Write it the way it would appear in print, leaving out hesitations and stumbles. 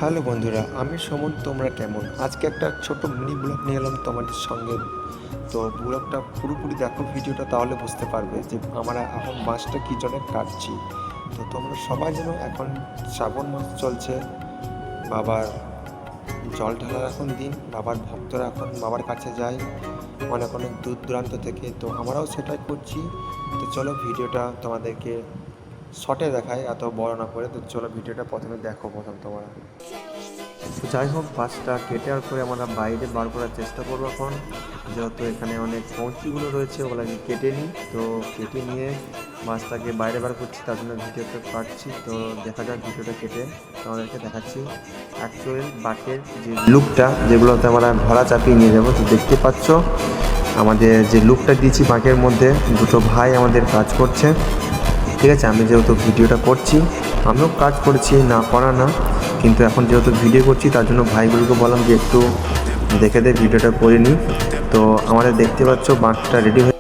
Hello বন্ধুরা, আমি সুমন। তোমরা কেমন? আজকে একটা ছোট মিনি ব্লগ নিয়ে এলাম তোমাদের সঙ্গে। তো ব্লগটা পুরোপুরি দেখো ভিডিওটা, তাহলে বুঝতে পারবে যে আমরা এখন বাঁশটা কী জন্য কাটছি। তো তোমরা সবাই যেন, এখন শ্রাবণ মাস চলছে, বাবার জল ঢালার এখন দিন, বাবার ভক্তরা এখন বাবার কাছে যায় অনেক অনেক দূর দূরান্ত থেকে। তো আমরাও সেটাই করছি। তো চলো ভিডিওটা তোমাদেরকে শর্টে দেখায়, এত বড় না করে। তো চলো ভিডিওটা প্রথমে দেখো তোমরা। তো যাই হোক, বাঁশটা কেটে আর করে আমরা বাইরে বার করার চেষ্টা করবো এখন। যেহেতু এখানে অনেক কঞ্চিগুলো রয়েছে, ওগুলোকে কেটে নিই। তো কেটে নিয়ে মাছটাকে বাইরে বার করছি, তার জন্য ভিডিওটা কাটছি। তো দেখা যাক ভিডিওটা কেটে তোমাদেরকে দেখাচ্ছি অ্যাকচুয়াল বাঁকের যে লুকটা, যেগুলোতে আমরা ঘোড়া চাপিয়ে নিয়ে যাবো। তো দেখতে পাচ্ছ আমাদের যে লুকটা দিয়েছি বাঁকের মধ্যে, দুটো ভাই আমাদের কাজ করছে। ঠিক আছে, আমি যেহেতু ভিডিওটা করছি, আমিও কাজ করছি, না করা না, কিন্তু এখন যেহেতু ভিডিও করছি তার জন্য ভাইগুলোকে বললাম যে একটু দেখে ভিডিওটা করে নিই। তো আমাদের দেখতে পাচ্ছ বাঁকটা রেডি হয়ে